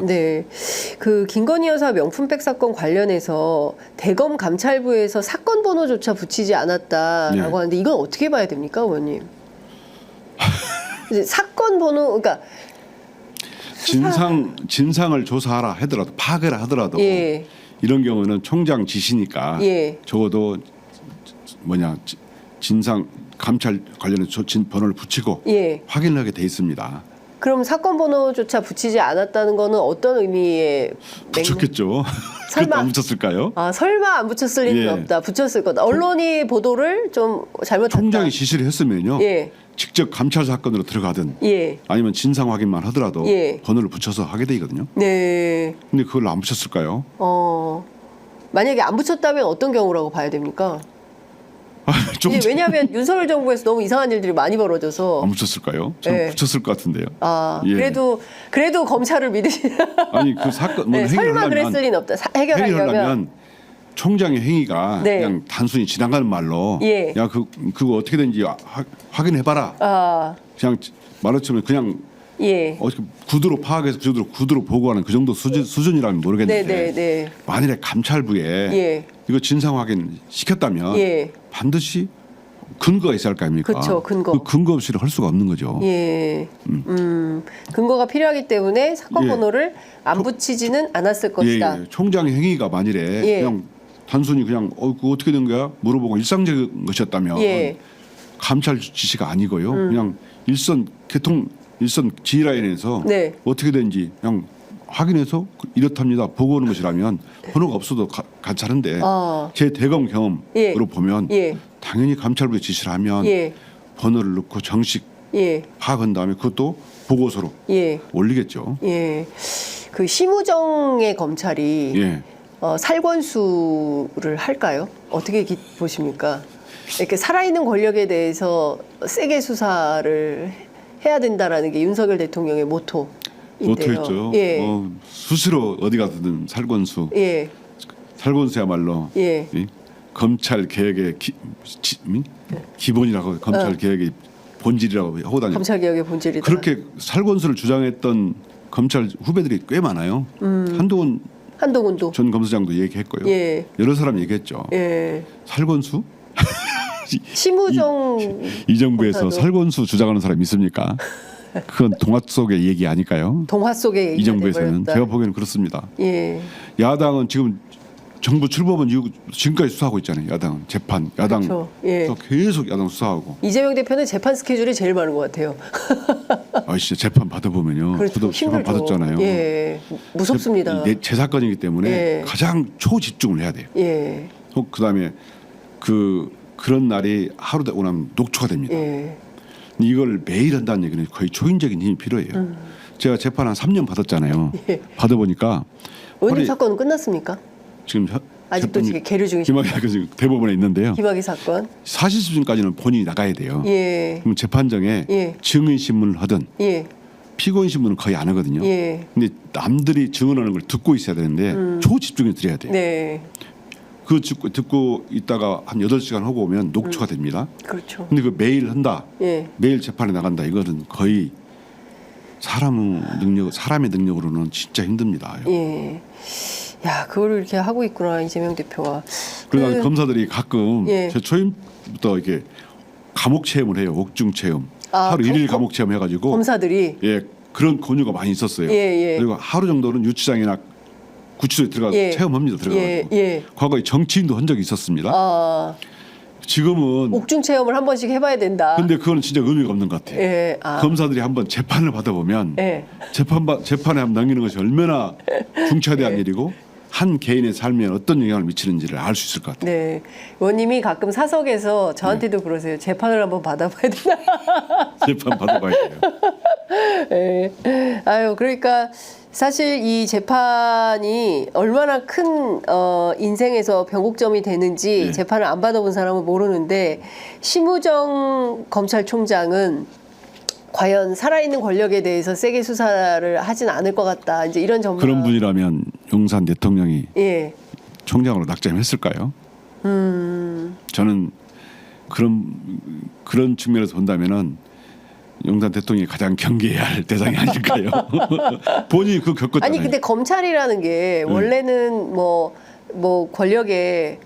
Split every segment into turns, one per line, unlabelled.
네, 그 김건희 여사 명품백 사건 관련해서 대검 감찰부에서 사건 번호조차 붙이지 않았다라고
네.
하는데 이건 어떻게 봐야 됩니까, 의원님? 이제 사건 번호, 그러니까
진상을 조사하라 하더라도 파악해라 하더라도
예,
이런 경우는 총장 지시니까
예.
적어도 진상 감찰 관련해서 번호를 붙이고
예.
확인을 하게 돼 있습니다.
그럼 사건 번호조차 붙이지 않았다는 거는 어떤 의미의
붙였겠죠. 그것도 안 붙였을까요?
아, 설마 안 붙였을 리는
예.
없다. 붙였을 거다. 언론이 보도를 좀 잘못했다.
총장이 지시를 했으면요.
예.
직접 감찰 사건으로 들어가든
예.
아니면 진상 확인만 하더라도
예.
번호를 붙여서 하게 되거든요.
네.
근데 그걸 안 붙였을까요?
만약에 안 붙였다면 어떤 경우라고 봐야 됩니까?
좀
이제 왜냐하면 윤석열 정부에서 너무 이상한 일들이 많이 벌어져서.
안 붙였을까요? 저는
예.
붙였을 것 같은데요.
아,
예.
그래도 검찰을 믿으시나?
아니 그 사건 뭐
네, 설마 그랬을 리는 없다. 해결하려면.
해결하려면 총장의 행위가
네.
그냥 단순히 지나가는 말로
예.
야 그거 어떻게든지 확인해봐라.
아,
그냥 말로치면 그냥
예.
어떻게 구두로 파악해서 구두로 보고하는 그 정도 수준이라면 모르겠는데
네.
만일에 감찰부에
예.
이거 진상 확인 시켰다면
예.
반드시 근거가 있어야 할 거 아닙니까?
그쵸, 근거.
그 근거 없이는 할 수가 없는 거죠.
예. 근거가 필요하기 때문에 사건
예.
번호를 안 붙이지는 않았을 것이다.
예. 총장의 행위가 만일에
예.
그냥 단순히 그냥 그거 어떻게 된 거야 물어보고 일상적인 것이었다면
예.
감찰 지시가 아니고요. 그냥 일선 지라인에서
네.
어떻게 된지 그냥 확인해서 이렇답니다. 보고 오는 것이라면 번호가 없어도 괜찮은데
아.
제 대검 경험으로
예.
보면
예.
당연히 감찰부에 지시를 하면
예.
번호를 넣고 정식
예.
파악한 다음에 그것도 보고서로
예.
올리겠죠.
예. 그 심우정의 검찰이
예.
살권수를 할까요? 어떻게 보십니까? 이렇게 살아있는 권력에 대해서 세게 수사를 해야 된다라는 게 윤석열 대통령의 모토인데요.
모토였죠.
예.
수시로 어디 가든 살권수.
예.
살권수야말로
예.
이 검찰 개혁의 기본이라고 검찰 개혁의 본질이라고 하고 다니고
검찰 개혁의 본질이다.
그렇게 살권수를 주장했던 검찰 후배들이 꽤 많아요. 한동훈 전 검사장도 얘기했고요.
예.
여러 사람 얘기했죠.
예.
살권수?
심우정
이 정부에서
검사도.
살권수 주장하는 사람이 있습니까? 그건 동화 속의 얘기 아닐까요?
동화 속의
이 정부에서는
돼버렸다.
제가 보기에는 그렇습니다.
예.
야당은 지금 정부 출범한 이후 지금까지 수사하고 있잖아요. 야당은 재판, 야당
그렇죠. 예.
계속 야당 수사하고.
이재명 대표는 재판 스케줄이 제일 많은 것 같아요.
진짜 재판 받아보면요.
그렇죠.
저도 재판
힘들죠.
받았잖아요.
예. 무섭습니다.
제 사건이기 때문에
예.
가장 초집중을 해야 돼요.
예.
그다음에 그런 날이 하루 되고 나면 녹초가 됩니다.
예.
이걸 매일 한다는 얘기는 거의 초인적인 힘이 필요해요. 제가 재판 한 3년 받았잖아요.
예.
받아보니까
의원님
허리-
사건은 끝났습니까?
지금
아직도 지금 계류 중이십니까?
김학의 지금 대법원에 있는데요.
김학의 사건.
사실 수준까지는 본인이 나가야 돼요.
예.
그럼 재판정에
예.
증인 신문을 하든
예.
피고인 신문은 거의 안 하거든요.
예.
근데 남들이 증언하는 걸 듣고 있어야 되는데 초집중해 드려야 돼요.
네.
그 듣고 있다가 한 8시간 하고 오면 녹초가 됩니다.
그렇죠.
근데 그 매일 한다.
예.
매일 재판에 나간다. 이거는 거의 사람의 능력으로는 진짜 힘듭니다.
예. 야, 그걸 이렇게 하고 있구나, 이재명 대표가.
그러나 검사들이 가끔
예.
제 초임부터 이렇게 감옥 체험을 해요. 옥중 체험.
아,
하루 1일 감옥 체험 해가지고
검사들이.
예 그런 권유가 많이 있었어요.
예.
그리고 하루 정도는 유치장이나 구치소에 들어가서
예.
체험합니다. 들어가서
예.
과거에 정치인도 한 적이 있었습니다.
아,
지금은
옥중 체험을 한 번씩 해봐야 된다.
근데 그거는 진짜 의미가 없는 것 같아요.
예.
검사들이 한번 재판을 받아보면
예.
재판에 한번 넘기는 것이 얼마나 중차대한
예.
일이고 한 개인의 삶에 어떤 영향을 미치는지를 알 수 있을 것 같아요.
네. 의원님이 가끔 사석에서 저한테도 그러세요. 재판을 한번 받아봐야 되나?
재판 받아봐야 돼요.
예. 아유, 그러니까 사실 이 재판이 얼마나 큰 인생에서 변곡점이 되는지
예.
재판을 안 받아본 사람은 모르는데 심우정 검찰총장은 과연 살아있는 권력에 대해서 세게 수사를 하진 않을 것 같다. 이제 이런 전망.
그런 분이라면 용산 대통령이
예.
총장으로 낙점했을까요? 저는 그런 측면에서 본다면은 용산 대통령이 가장 경계해야 할 대상이 아닐까요? 본인이 그거 겪었잖아요.
아니 근데 검찰이라는 게 원래는 뭐 권력에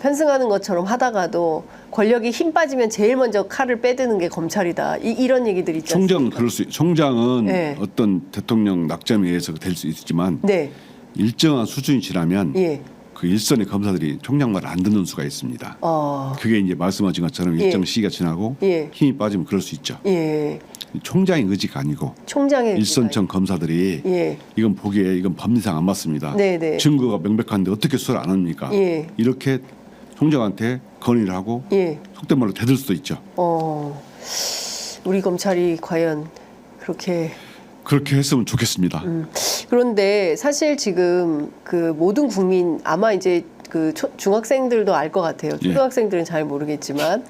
편승하는 것처럼 하다가도 권력이 힘 빠지면 제일 먼저 칼을 빼드는 게 검찰이다. 이런 얘기들이 있지 않습니까?
총장은
네.
어떤 대통령 낙점에 의해서 될 수 있지만
네.
일정한 수준이 지나면
예.
그 일선의 검사들이 총장 말 안 듣는 수가 있습니다. 그게 이제 말씀하신 것처럼 일정 시기가 지나고
예.
힘이 빠지면 그럴 수 있죠.
예.
총장의 의지가 아니고
총장의
일선청 검사들이
예.
이건 보기에 이건 법리상 안 맞습니다.
네네.
증거가 명백한데 어떻게 수사를 안 합니까?
예.
이렇게 총장한테 건의를 하고
예.
속된 말로 대들 수도 있죠.
우리 검찰이 과연 그렇게
했으면 좋겠습니다.
그런데 사실 지금 그 모든 국민 아마 이제 그 중학생들도 알 것 같아요. 초등학생들은 잘 모르겠지만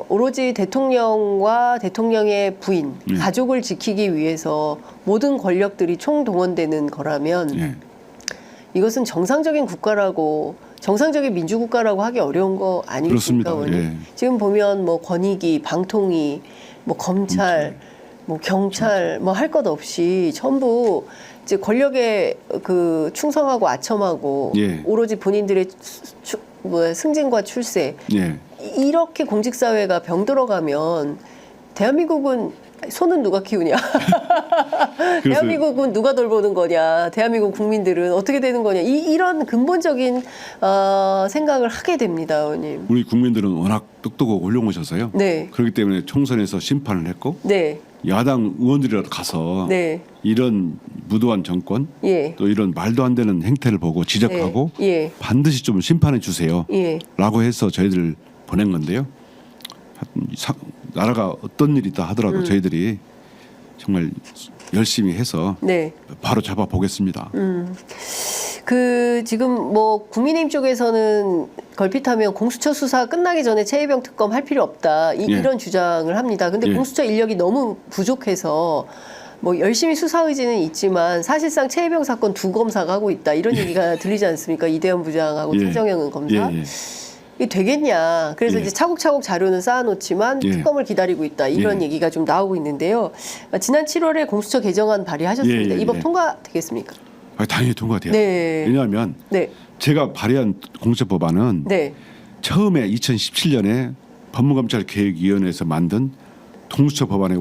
오로지 대통령과 대통령의 부인, 가족을 지키기 위해서 모든 권력들이 총동원되는 거라면 이것은 정상적인 국가라고 정상적인 민주국가라고 하기 어려운 거 아니겠습니까?
그렇습니다. 예.
지금 보면 뭐 권익위, 방통위, 뭐 검찰, 뭐 경찰, 뭐 할 것 없이 전부 이제 권력에 그 충성하고 아첨하고 오로지 본인들의 승진과 출세 이렇게 공직사회가 병들어가면 대한민국은 손은 누가 키우냐? 대한민국은 누가 돌보는 거냐? 대한민국 국민들은 어떻게 되는 거냐? 이런 근본적인 생각을 하게 됩니다, 의원님.
우리 국민들은 워낙 똑똑하고 훌륭하셔서요.
네.
그렇기 때문에 총선에서 심판을 했고
네.
야당 의원들이라도 가서
네.
이런 무도한 정권 또 이런 말도 안 되는 행태를 보고 지적하고 반드시 좀 심판해 주세요 라고 해서 저희들 보낸 건데요. 나라가 어떤 일이 있다 하더라도 저희들이 정말 열심히 해서 바로 잡아 보겠습니다.
그 지금 뭐 국민의힘 쪽에서는 걸핏하면 공수처 수사 끝나기 전에 최혜병 특검 할 필요 없다 이런 주장을 합니다. 근데 공수처 인력이 너무 부족해서 뭐 열심히 수사 의지는 있지만 사실상 최혜병 사건 두 검사가 하고 있다 이런 얘기가 들리지 않습니까? 이대현 부장하고 차정현 검사. 이게 되겠냐. 그래서 이제 차곡차곡 자료는 쌓아놓지만 특검을 기다리고 있다. 이런 얘기가 좀 나오고 있는데요. 지난 7월에 공수처 개정안 발의하셨습니다. 이 법 통과되겠습니까?
당연히 통과돼요. 왜냐하면 제가 발의한 공수처법안은 처음에 2017년에 법무검찰개혁위원회에서 만든 공수처 법안의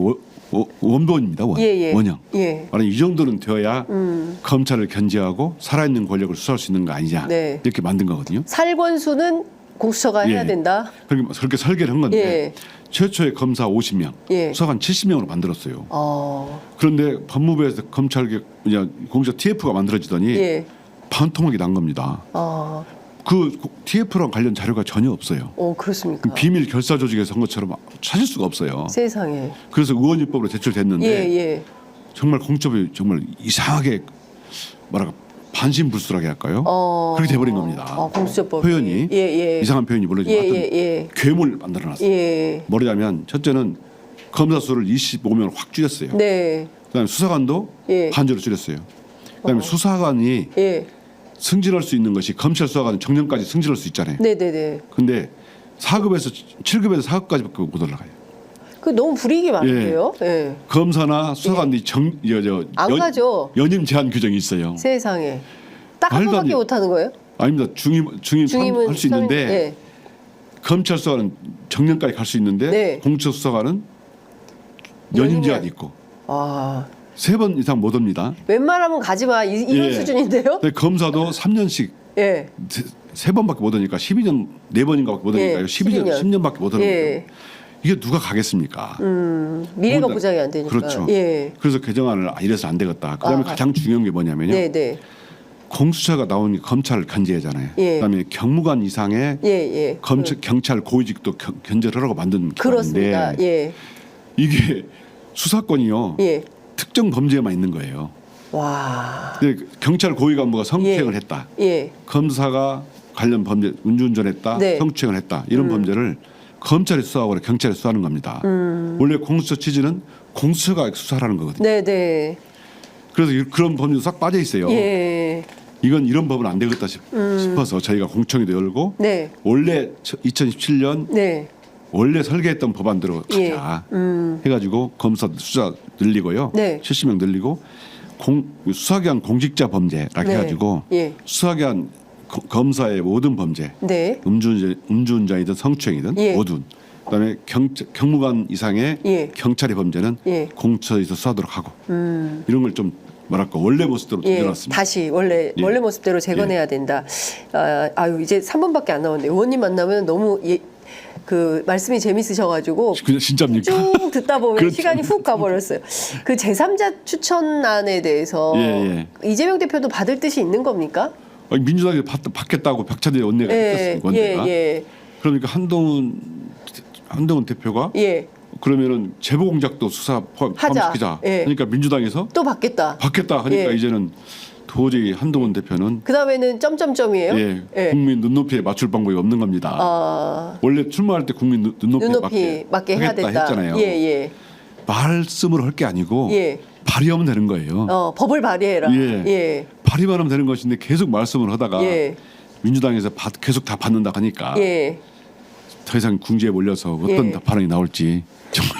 원본입니다. 원형. 아니 이 정도는 되어야 검찰을 견제하고 살아있는 권력을 수사할 수 있는 거 아니냐 이렇게 만든 거거든요.
살권수는 공수처가 해야 된다.
그렇게 설계를 한 건데 최초의 검사 50명, 수사관 70명으로 만들었어요. 그런데 법무부에서 공수처 TF가 만들어지더니 반토막이 난 겁니다. 그 TF랑 관련 자료가 전혀 없어요.
그렇습니까?
비밀 결사 조직에서 한 것처럼 찾을 수가 없어요.
세상에.
그래서 의원입법으로 제출됐는데 정말 공수처법이 정말 이상하게 반신불수하게 할까요? 그렇게 돼버린 겁니다.
공수처법
표현이 이상한 표현이 물론 괴물 만들어놨어요. 뭐냐면 첫째는 검사 수를 25명을 확 줄였어요. 그다음에 수사관도 반절을 줄였어요. 그다음에 수사관이 승진할 수 있는 것이 검찰 수사관은 정년까지 승진할 수 있잖아요. 근데 4급에서 7급에서 4급까지밖에 못 올라가요.
그 너무 불이익이 많은데요.
검사나 수사관이
안 가죠.
연임 제한 규정이 있어요.
세상에. 딱 한 번밖에 못 하는 거예요?
아닙니다. 중임은 할 수 있는데 검찰 수사관은 정년까지 갈 수 있는데 공수처 수사관은 연임 제한이 있고 3번 이상 못 옵니다.
웬만하면 가지 마 이런 수준인데요?
검사도 3년씩 3번밖에 못 오니까 12년 4번인가밖에 못 오니까 10년밖에 못 오는 거예요. 이게 누가 가겠습니까?
미래가 보장이 안 되니까.
그렇죠. 그래서 개정안을 이래서 안 되겠다. 그다음에 가장 중요한 게 뭐냐면요. 공수처가 나오니 검찰을 견제하잖아요. 그다음에 경무관 이상의 경찰 고위직도 견제를 하라고 만든 기관인데 이게 수사권이요. 특정 범죄에만 있는 거예요. 근데 경찰 고위 간부가 성추행을 했다. 검사가 관련 범죄 음주운전했다. 성추행을 했다. 이런 범죄를 검찰이 수사하고 경찰이 수사하는 겁니다. 원래 공수처 취지는 공수처가 수사하는 거거든요. 그래서 그런 범죄도 싹 빠져 있어요. 이건 이런 법은 안 되겠다 싶어서 저희가 공청회도 열고 원래 2017년 원래 설계했던 법안대로 가자 해가지고 검사 수사 늘리고요.
네.
70명 늘리고 수사기관 공직자 범죄라
네.
해가지고 수사기관 검사의 모든 범죄,
네.
음주운전이든 성추행이든 모든 그다음에 경무관 이상의 경찰의 범죄는 공수처에서 수사하도록 하고 이런 걸 좀 뭐랄까 원래 모습대로 돌려놨습니다.
다시 원래 모습대로 재건해야 된다. 아유 이제 3분밖에 안 남았네요. 의원님 만나면 너무 그 말씀이 재밌으셔가지고
진짜입니까?
쭉 듣다 보면
그렇죠.
시간이 훅 가버렸어요. 그 제3자 추천안에 대해서 이재명 대표도 받을 뜻이 있는 겁니까?
아니, 민주당이 받겠다고 박찬대 원내가 했었습니다. 원내가. 그러니까 한동훈 대표가 그러면은 제보 공작도 수사 포함시키자. 그러니까 민주당에서
또 받겠다
하니까 이제는 도저히 한동훈 대표는
그 다음에는 점점점이에요.
국민 눈높이에 맞출 방법이 없는 겁니다. 원래 출마할 때 국민 눈높이에 맞게
해야 된다
했잖아요. 말씀으로 할 게 아니고 발의하면 되는 거예요.
법을 발의해라.
발의만 하면 되는 것인데 계속 말씀을 하다가 민주당에서 계속 다 받는다 하니까 더 이상 궁지에 몰려서 어떤 발언이 나올지 정말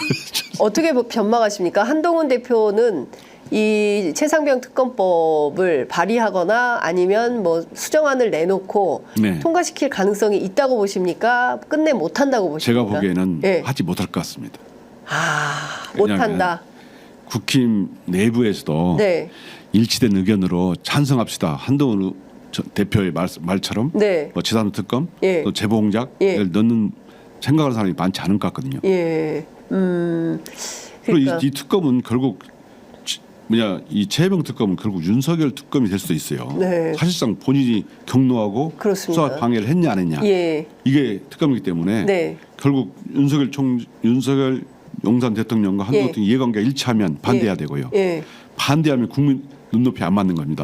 어떻게 변망하십니까? 한동훈 대표는 이 최상병 특검법을 발의하거나 아니면 뭐 수정안을 내놓고 통과시킬 가능성이 있다고 보십니까? 끝내 못한다고 보십니까?
제가 보기에는 하지 못할 것 같습니다.
못한다.
국힘 내부에서도 일치된 의견으로 찬성합시다. 한동훈 대표의 말처럼 뭐 제3 특검, 또 제보 공작을 넣는 생각하는 사람이 많지 않은 것 같거든요. 그리고 이 특검은 결국 이 최혜병 특검은 결국 윤석열 특검이 될 수도 있어요. 사실상 본인이 경로하고 수사 방해를 했냐 안 했냐 이게 특검이기 때문에 결국 윤석열 용산 대통령과 한동훈 대통령 이해관계가 일치하면 반대해야 되고요. 반대하면 국민 눈높이 안 맞는 겁니다.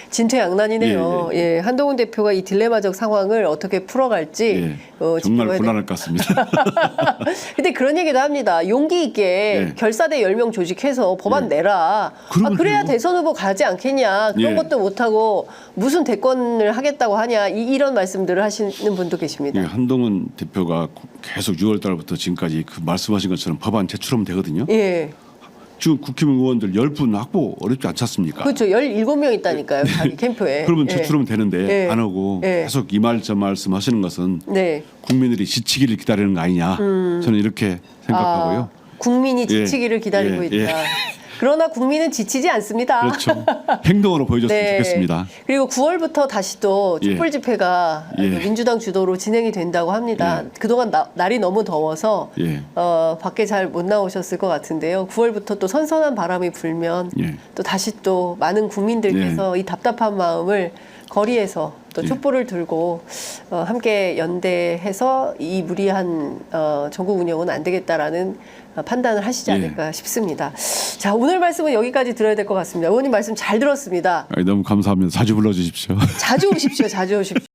진퇴양난이네요. 한동훈 대표가 이 딜레마적 상황을 어떻게 풀어갈지
정말 곤란할 것 같습니다.
근데 그런 얘기도 합니다. 용기 있게 결사대 10명 조직해서 법안 내라. 그래야 대선 후보 가지 않겠냐. 그런 것도 못하고 무슨 대권을 하겠다고 하냐. 이런 말씀들을 하시는 분도 계십니다.
한동훈 대표가 계속 6월 달부터 지금까지 그 말씀하신 것처럼 법안 제출하면 되거든요. 지금 국힘 의원들 10분 확보 어렵지 않지 않습니까?
그렇죠. 17명 있다니까요. 자기 캠프에.
그러면 제출하면 되는데 안 하고 계속 이 말 저 말씀 하시는 것은 국민들이 지치기를 기다리는 거 아니냐. 저는 이렇게 생각하고요.
국민이 지치기를 기다리고 있다. 그러나 국민은 지치지 않습니다.
그렇죠. 행동으로 보여줬으면 좋겠습니다.
그리고 9월부터 다시 또 촛불 집회가 민주당 주도로 진행이 된다고 합니다. 그동안 날이 너무 더워서 밖에 잘 못 나오셨을 것 같은데요. 9월부터 또 선선한 바람이 불면 또 다시 또 많은 국민들께서 이 답답한 마음을 거리에서 또 촛불을 들고 함께 연대해서 이 무리한 전국 운영은 안 되겠다라는 판단을 하시지 않을까 싶습니다. 자, 오늘 말씀은 여기까지 들어야 될 것 같습니다. 의원님 말씀 잘 들었습니다.
너무 감사합니다. 자주 불러주십시오.
자주 오십시오. 자주 오십시오.